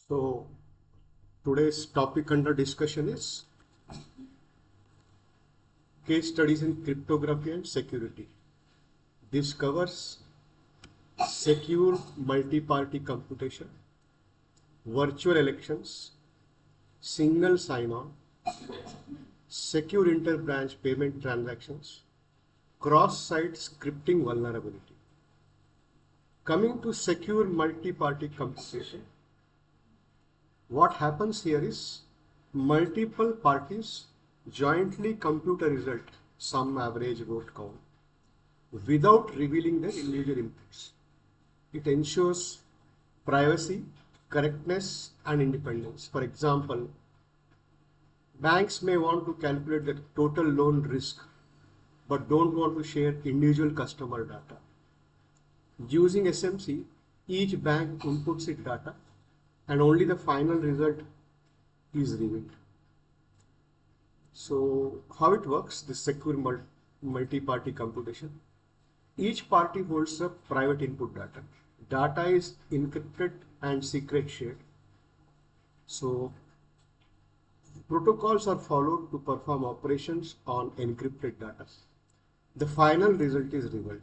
So today's topic under discussion is case studies in cryptography and security. This covers secure multi-party computation, virtual elections, single sign-on, secure inter-branch payment transactions, cross-site scripting vulnerability. Coming to secure multi-party computation, what happens here is multiple parties jointly compute a result, sum, average, vote count, without revealing their individual inputs. It ensures privacy, correctness, and independence. For example, banks may want to calculate the total loan risk, but don't want to share individual customer data. Using SMC, each bank inputs its data, and only the final result is revealed. So how it works, this secure multi-party computation. Each party holds a private input data. Data is encrypted and secret shared. So protocols are followed to perform operations on encrypted data. The final result is revealed.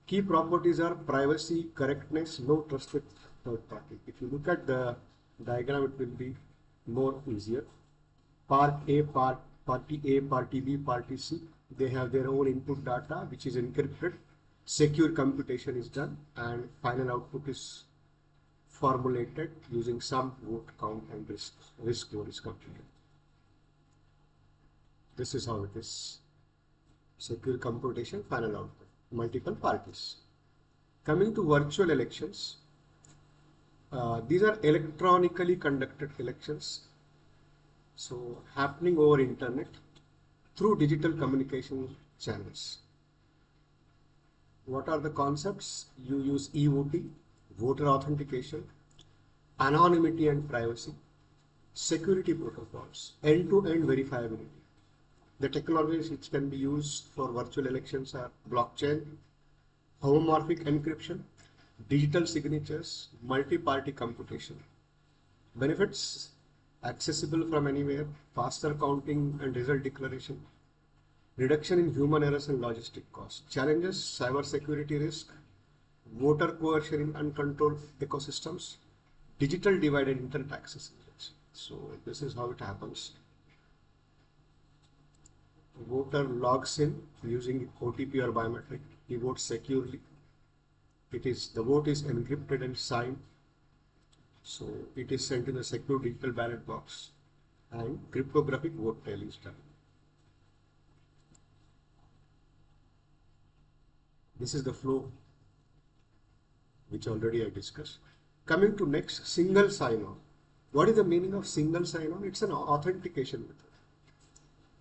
Key properties are privacy, correctness, no trust with third party. If you look at the diagram, it will be more easier. Party A, Party B, Party C, they have their own input data which is encrypted. Secure computation is done and final output is formulated using sum, vote count, and risk score is computed. This is how it is. Secure computation, final output, multiple parties. Coming to virtual elections, these are electronically conducted elections. So happening over internet through digital communication channels. What are the concepts? You use e-voting, voter authentication, anonymity and privacy, security protocols, end-to-end verifiability. The technologies which can be used for virtual elections are blockchain, homomorphic encryption, digital signatures, multi-party computation. Benefits: accessible from anywhere, faster counting and result declaration, reduction in human errors and logistic costs. Challenges: cyber security risk, voter coercion in uncontrolled ecosystems, digital divide and internet access. So this is how it happens. Voter logs in using OTP or biometric. He votes securely. The vote is encrypted and signed. So it is sent in a secure digital ballot box and cryptographic vote tally is done. This is the flow which already I discussed. Coming to next, single sign-on. What is the meaning of single sign-on? It's an authentication method.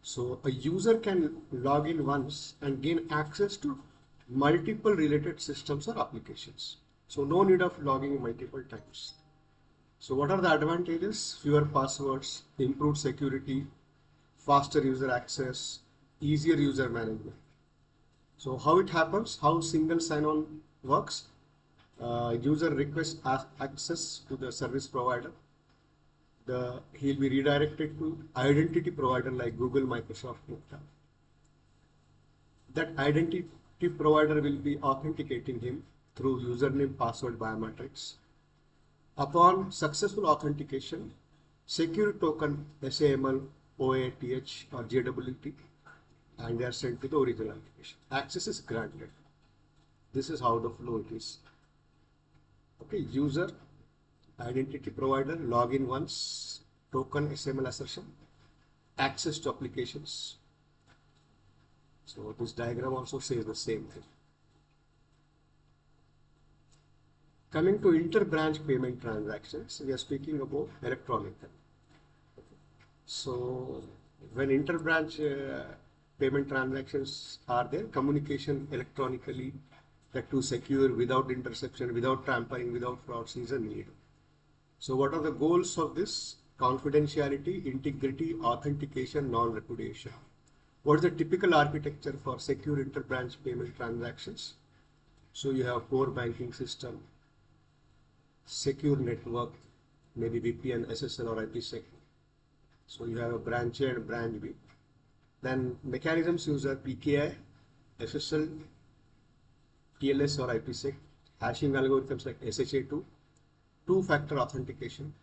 So a user can log in once and gain access to multiple related systems or applications. So no need of logging in multiple times. So what are the advantages? Fewer passwords, improved security, faster user access, easier user management. So how it happens, how single sign-on works? User requests access to the service provider. He'll be redirected to identity provider like Google, Microsoft, Meta. That identity provider will be authenticating him through username, password, biometrics. Upon successful authentication, secure token SAML, OATH or JWT, and they are sent to the original application. Access is granted. This is how the flow it is. Okay, user, identity provider, login once, token SAML assertion, access to applications. So this diagram also says the same thing. Coming to inter-branch payment transactions, we are speaking about electronic. So when inter-branch payment transactions are there, communication electronically, that to secure, without interception, without tampering, without fraud is a need. So what are the goals of this? Confidentiality, integrity, authentication, non-repudiation. What is the typical architecture for secure inter-branch payment transactions? So you have core banking system, secure network, maybe VPN, SSL or IPsec. So you have a branch A and branch B. Then mechanisms use are PKI, SSL, TLS or IPsec, hashing algorithms like SHA-2, two-factor authentication,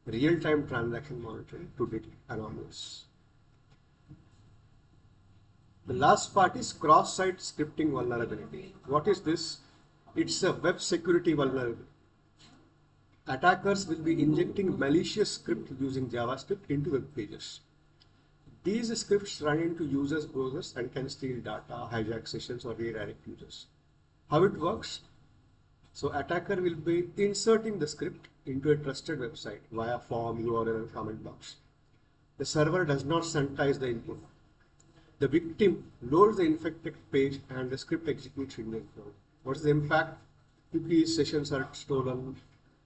real-time transaction monitoring to detect anomalies. The last part is cross-site scripting vulnerability. What is this? It's a web security vulnerability. Attackers will be injecting malicious script using JavaScript into web pages. These scripts run into users' browsers and can steal data, hijack sessions, or redirect users. How it works? So attacker will be inserting the script into a trusted website via form, URL, and comment box. The server does not sanitize the input. The victim loads the infected page and the script executes in the code. What is the impact? Cookies, sessions are stolen,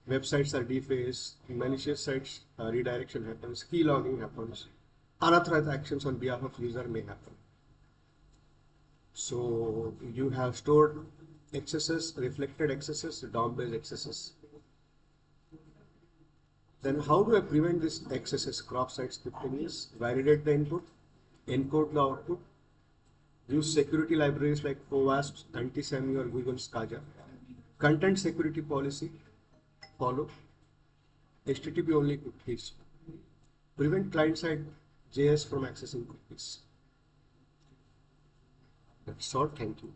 websites are defaced, malicious sites redirection happens, key logging happens, unauthorized actions on behalf of user may happen. So you have stored XSS, reflected XSS, DOM-based XSS. Then how do I prevent this XSS cross-site scripting? Is validate the input, encode the output, use security libraries like OWASP, Anti-SAMI or Google's Kaja, content security policy, follow, HTTP only cookies, prevent client-side JS from accessing cookies. That's all, thank you.